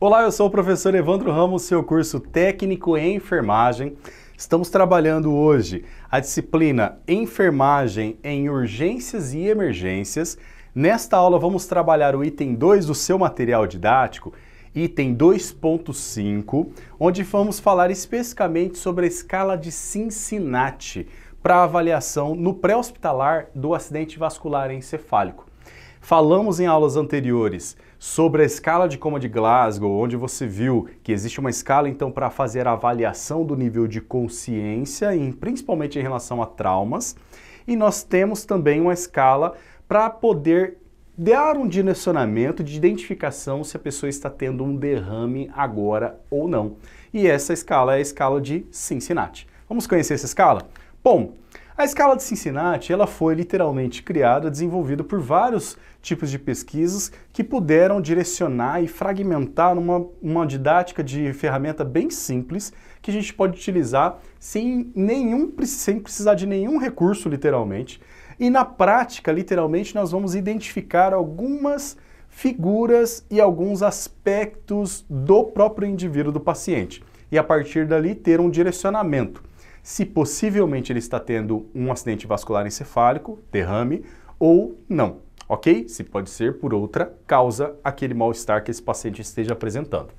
Olá, eu sou o professor Evandro Ramos, seu curso técnico em enfermagem. Estamos trabalhando hoje a disciplina Enfermagem em Urgências e Emergências. Nesta aula vamos trabalhar o item 2 do seu material didático, item 2.5, onde vamos falar especificamente sobre a escala de Cincinnati para avaliação no pré-hospitalar do acidente vascular encefálico. Falamos em aulas anteriores sobre a escala de Coma de Glasgow, onde você viu que existe uma escala então para fazer a avaliação do nível de consciência, principalmente em relação a traumas, e nós temos também uma escala para poder dar um direcionamento de identificação se a pessoa está tendo um derrame agora ou não. E essa escala é a escala de Cincinnati. Vamos conhecer essa escala? Bom, a escala de Cincinnati ela foi literalmente criada, desenvolvida por vários tipos de pesquisas que puderam direcionar e fragmentar uma didática de ferramenta bem simples que a gente pode utilizar sem precisar de nenhum recurso, literalmente. E na prática, literalmente, nós vamos identificar algumas figuras e alguns aspectos do próprio indivíduo do paciente. E a partir dali ter um direcionamento. Se possivelmente ele está tendo um acidente vascular encefálico, derrame, ou não, ok? Se pode ser por outra causa aquele mal-estar que esse paciente esteja apresentando.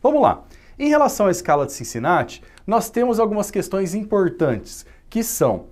Vamos lá. Em relação à escala de Cincinnati, nós temos algumas questões importantes, que são,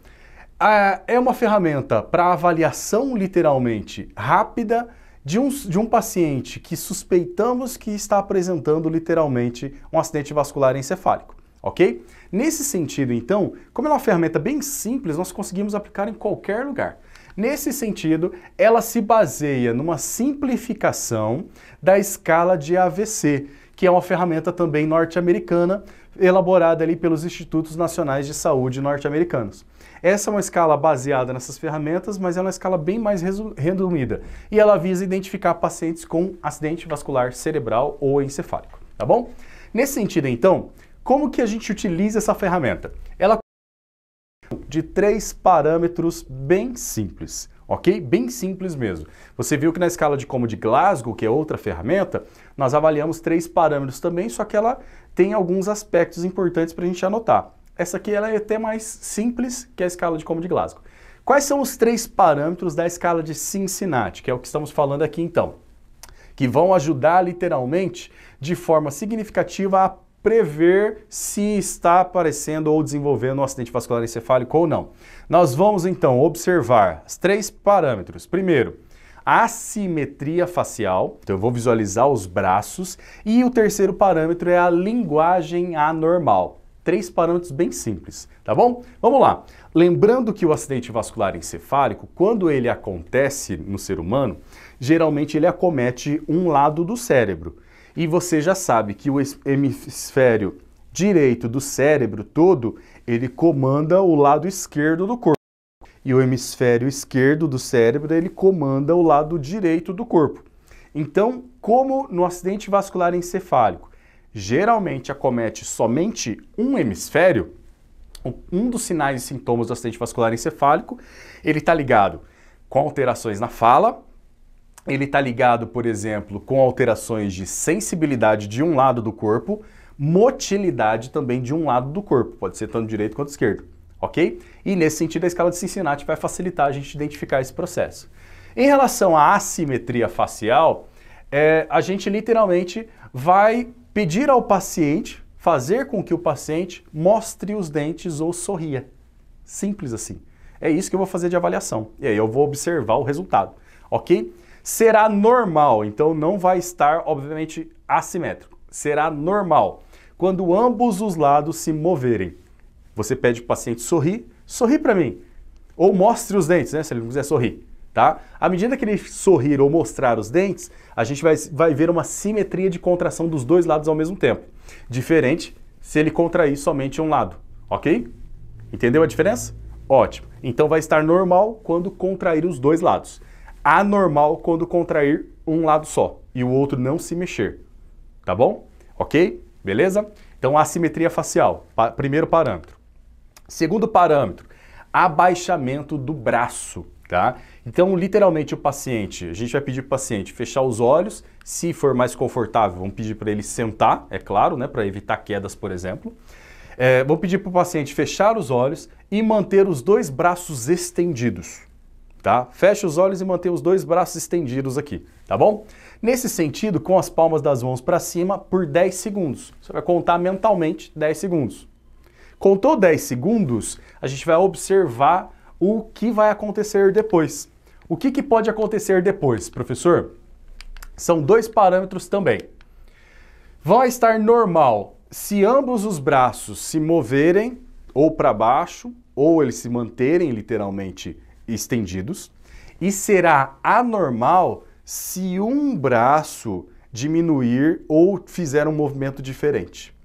é uma ferramenta para avaliação literalmente rápida de um paciente que suspeitamos que está apresentando literalmente um acidente vascular encefálico. Ok? Nesse sentido, então, como é uma ferramenta bem simples, nós conseguimos aplicar em qualquer lugar. Nesse sentido, ela se baseia numa simplificação da escala de AVC, que é uma ferramenta também norte-americana, elaborada ali pelos Institutos Nacionais de Saúde norte-americanos. Essa é uma escala baseada nessas ferramentas, mas é uma escala bem mais resumida. E ela visa identificar pacientes com acidente vascular cerebral ou encefálico, tá bom? Nesse sentido, então, como que a gente utiliza essa ferramenta? Ela de 3 parâmetros bem simples, ok? Bem simples mesmo. Você viu que na escala de Coma de Glasgow, que é outra ferramenta, nós avaliamos 3 parâmetros também, só que ela tem alguns aspectos importantes para a gente anotar. Essa aqui ela é até mais simples que a escala de Coma de Glasgow. Quais são os 3 parâmetros da escala de Cincinnati, que é o que estamos falando aqui então? Que vão ajudar literalmente de forma significativa a prever se está aparecendo ou desenvolvendo um acidente vascular encefálico ou não. Nós vamos então observar os 3 parâmetros. Primeiro, a assimetria facial, então eu vou visualizar os braços, e o terceiro parâmetro é a linguagem anormal. 3 parâmetros bem simples, tá bom? Vamos lá. Lembrando que o acidente vascular encefálico, quando ele acontece no ser humano, geralmente ele acomete um lado do cérebro. E você já sabe que o hemisfério direito do cérebro todo, ele comanda o lado esquerdo do corpo. E o hemisfério esquerdo do cérebro, ele comanda o lado direito do corpo. Então, como no acidente vascular encefálico, geralmente acomete somente um hemisfério, um dos sinais e sintomas do acidente vascular encefálico, ele está ligado com alterações na fala, ele está ligado, por exemplo, com alterações de sensibilidade de um lado do corpo, motilidade também de um lado do corpo, pode ser tanto direito quanto esquerdo, ok? E nesse sentido a escala de Cincinnati vai facilitar a gente identificar esse processo. Em relação à assimetria facial, a gente literalmente vai pedir ao paciente, fazer com que o paciente mostre os dentes ou sorria. Simples assim. É isso que eu vou fazer de avaliação. E aí eu vou observar o resultado, ok? Será normal, então não vai estar, obviamente, assimétrico. Será normal quando ambos os lados se moverem. Você pede para o paciente sorri para mim. Ou mostre os dentes, né, se ele não quiser sorrir, tá? À medida que ele sorrir ou mostrar os dentes, a gente vai ver uma simetria de contração dos dois lados ao mesmo tempo. Diferente se ele contrair somente um lado, ok? Entendeu a diferença? Ótimo. Então vai estar normal quando contrair os dois lados. Anormal quando contrair um lado só e o outro não se mexer, tá bom? Ok? Beleza? Então, assimetria facial, primeiro parâmetro. Segundo parâmetro, abaixamento do braço, tá? Então, literalmente, a gente vai pedir para o paciente fechar os olhos, se for mais confortável, vamos pedir para ele sentar, é claro, né, para evitar quedas, por exemplo. Vou pedir para o paciente fechar os olhos e manter os dois braços estendidos, tá? Fecha os olhos e mantém os dois braços estendidos aqui, tá bom? Nesse sentido, com as palmas das mãos para cima por 10 segundos. Você vai contar mentalmente 10 segundos. Contou 10 segundos, a gente vai observar o que vai acontecer depois. O que pode acontecer depois, professor? São dois parâmetros também. Vai estar normal se ambos os braços se moverem ou para baixo, ou eles se manterem literalmente estendidos, e será anormal se um braço diminuir ou fizer um movimento diferente.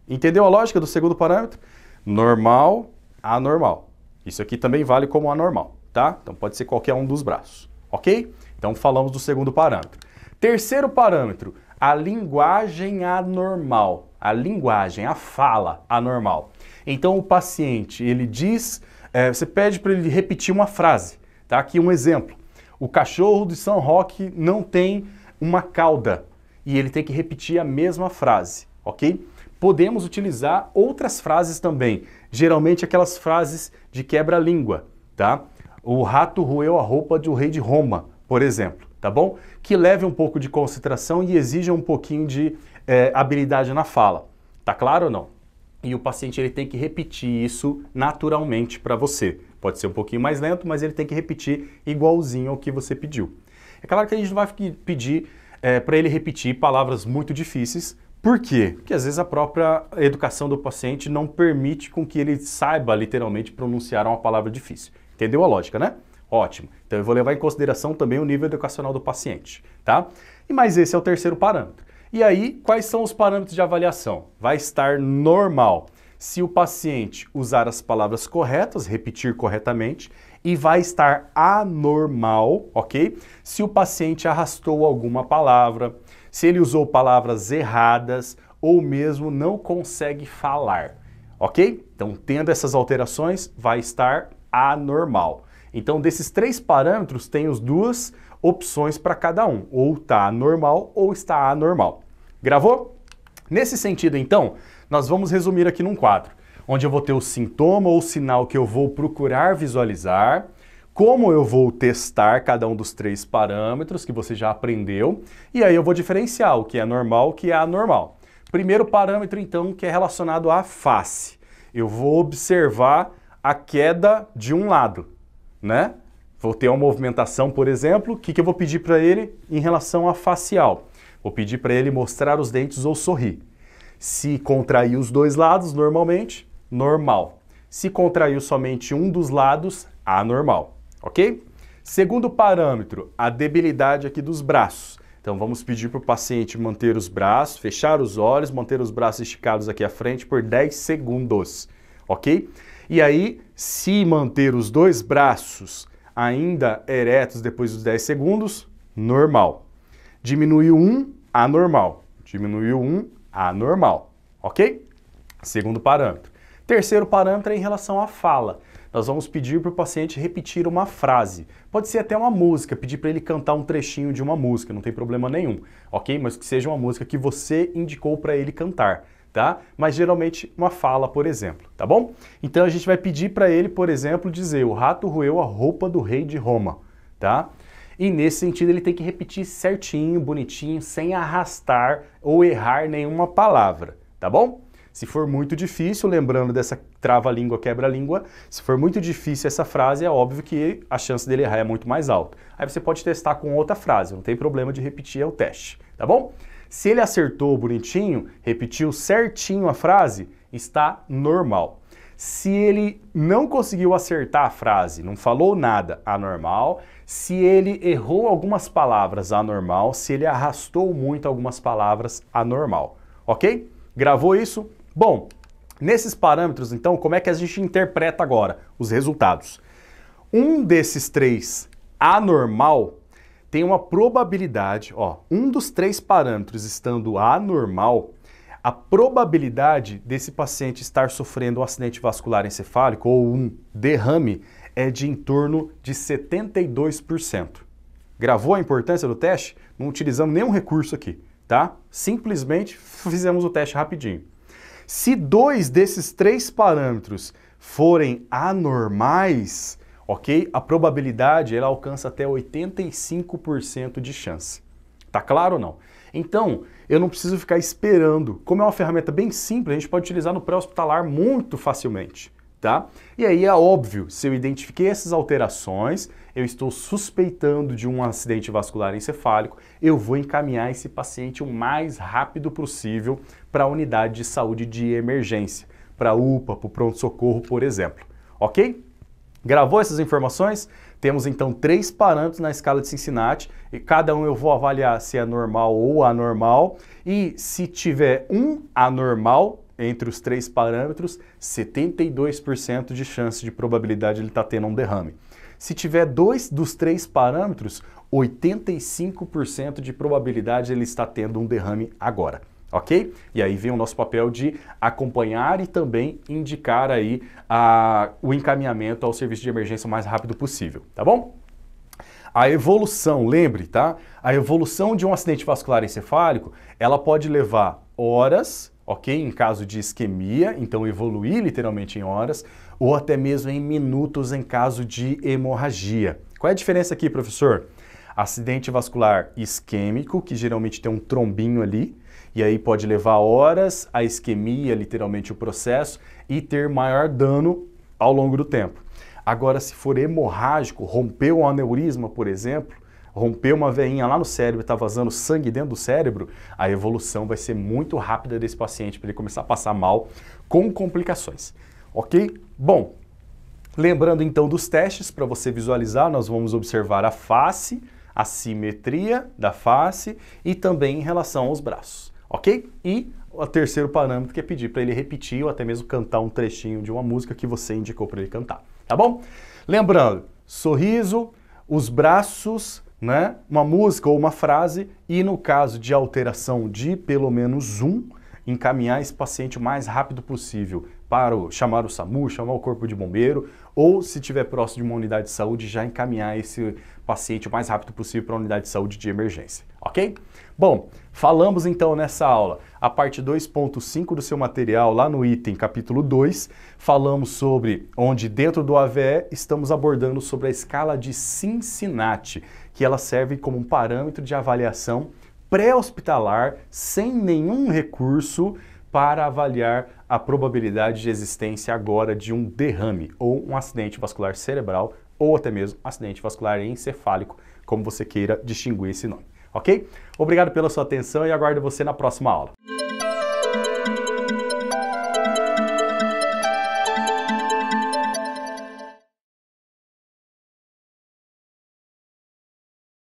Entendeu a lógica do segundo parâmetro? Normal, anormal. Isso aqui também vale como anormal, tá? Então pode ser qualquer um dos braços, ok? Então falamos do segundo parâmetro. Terceiro parâmetro, a linguagem anormal. A linguagem, a fala anormal. Então o paciente, ele diz, você pede para ele repetir uma frase, tá? Aqui um exemplo. O cachorro de São Roque não tem uma cauda e ele tem que repetir a mesma frase, ok? Podemos utilizar outras frases também, geralmente aquelas frases de quebra-língua, tá? O rato roeu a roupa do rei de Roma, por exemplo, tá bom? Que leve um pouco de concentração e exija um pouquinho de habilidade na fala, tá claro ou não? E o paciente ele tem que repetir isso naturalmente para você. Pode ser um pouquinho mais lento, mas ele tem que repetir igualzinho ao que você pediu. É claro que a gente não vai pedir para ele repetir palavras muito difíceis. Por quê? Porque às vezes a própria educação do paciente não permite com que ele saiba literalmente pronunciar uma palavra difícil. Entendeu a lógica, né? Ótimo. Então eu vou levar em consideração também o nível educacional do paciente, tá? Mas esse é o terceiro parâmetro. E aí, quais são os parâmetros de avaliação? Vai estar normal se o paciente usar as palavras corretas, repetir corretamente, e vai estar anormal, ok? Se o paciente arrastou alguma palavra, se ele usou palavras erradas ou mesmo não consegue falar, ok? Então, tendo essas alterações, vai estar anormal. Então, desses três parâmetros, tem as duas opções para cada um, ou está normal ou está anormal. Gravou? Nesse sentido, então, nós vamos resumir aqui num quadro, onde eu vou ter o sintoma ou sinal que eu vou procurar visualizar, como eu vou testar cada um dos três parâmetros que você já aprendeu, e aí eu vou diferenciar o que é normal e o que é anormal. Primeiro parâmetro, então, que é relacionado à face. Eu vou observar a queda de um lado, né? Vou ter uma movimentação, por exemplo, o que eu vou pedir para ele em relação à facial? Vou pedir para ele mostrar os dentes ou sorrir. Se contrair os dois lados, normalmente, normal. Se contraiu somente um dos lados, anormal, ok? Segundo parâmetro, a debilidade aqui dos braços. Então vamos pedir para o paciente manter os braços, fechar os olhos, manter os braços esticados aqui à frente por 10 segundos, ok? E aí, se manter os dois braços ainda eretos depois dos 10 segundos, normal. Diminuiu um, anormal. Diminuiu um, anormal. Ok? Segundo parâmetro. Terceiro parâmetro é em relação à fala. Nós vamos pedir para o paciente repetir uma frase. Pode ser até uma música, pedir para ele cantar um trechinho de uma música, não tem problema nenhum. Ok? Mas que seja uma música que você indicou para ele cantar. Tá? Mas geralmente uma fala, por exemplo, tá bom? Então a gente vai pedir para ele, por exemplo, dizer: o rato roeu a roupa do rei de Roma, tá? E nesse sentido ele tem que repetir certinho, bonitinho, sem arrastar ou errar nenhuma palavra, tá bom? Se for muito difícil, lembrando dessa trava-língua, quebra-língua, se for muito difícil essa frase, é óbvio que a chance dele errar é muito mais alta. Aí você pode testar com outra frase, não tem problema de repetir, é o teste, tá bom? Se ele acertou bonitinho, repetiu certinho a frase, está normal. Se ele não conseguiu acertar a frase, não falou nada, anormal. Se ele errou algumas palavras, anormal. Se ele arrastou muito algumas palavras, anormal. Ok? Gravou isso? Bom, nesses parâmetros, então, como é que a gente interpreta agora os resultados? Um desses três, anormal, tem uma probabilidade, ó, um dos três parâmetros estando anormal, a probabilidade desse paciente estar sofrendo um acidente vascular encefálico ou um derrame é de em torno de 72%. Gravou a importância do teste? Não utilizamos nenhum recurso aqui, tá? Simplesmente fizemos o teste rapidinho. Se 2 desses 3 parâmetros forem anormais, ok? A probabilidade ela alcança até 85% de chance. Tá claro ou não? Então, eu não preciso ficar esperando. Como é uma ferramenta bem simples, a gente pode utilizar no pré-hospitalar muito facilmente, tá? E aí é óbvio, se eu identifiquei essas alterações, eu estou suspeitando de um acidente vascular encefálico, eu vou encaminhar esse paciente o mais rápido possível para a unidade de saúde de emergência, para a UPA, para o pronto-socorro, por exemplo, ok? Gravou essas informações? Temos então 3 parâmetros na escala de Cincinnati e cada um eu vou avaliar se é normal ou anormal e se tiver um anormal entre os 3 parâmetros, 72% de chance de probabilidade de ele estar tendo um derrame. Se tiver 2 dos 3 parâmetros, 85% de probabilidade de ele estar tendo um derrame agora. Ok? E aí vem o nosso papel de acompanhar e também indicar aí o encaminhamento ao serviço de emergência o mais rápido possível, tá bom? A evolução, lembre, tá? A evolução de um acidente vascular encefálico, ela pode levar horas, ok? Em caso de isquemia, então evoluir literalmente em horas, ou até mesmo em minutos em caso de hemorragia. Qual é a diferença aqui, professor? Acidente vascular isquêmico, que geralmente tem um trombinho ali, e aí pode levar horas, a isquemia, literalmente o processo, e ter maior dano ao longo do tempo. Agora, se for hemorrágico, rompeu um aneurisma, por exemplo, rompeu uma veinha lá no cérebro e está vazando sangue dentro do cérebro, a evolução vai ser muito rápida desse paciente para ele começar a passar mal com complicações, ok? Bom, lembrando então dos testes, para você visualizar, nós vamos observar a face, a simetria da face e também em relação aos braços. Ok? E o terceiro parâmetro que é pedir para ele repetir ou até mesmo cantar um trechinho de uma música que você indicou para ele cantar, tá bom? Lembrando, sorriso, os braços, né? Uma música ou uma frase e no caso de alteração de pelo menos um, encaminhar esse paciente o mais rápido possível para chamar o SAMU, chamar o corpo de bombeiro ou se estiver próximo de uma unidade de saúde, já encaminhar esse paciente o mais rápido possível para a unidade de saúde de emergência, ok? Bom, falamos então nessa aula, a parte 2.5 do seu material, lá no item capítulo 2, falamos sobre onde dentro do AVE estamos abordando sobre a escala de Cincinnati, que ela serve como um parâmetro de avaliação pré-hospitalar, sem nenhum recurso, para avaliar a probabilidade de existência agora de um derrame ou um acidente vascular cerebral ou até mesmo acidente vascular encefálico, como você queira distinguir esse nome, ok? Obrigado pela sua atenção e aguardo você na próxima aula.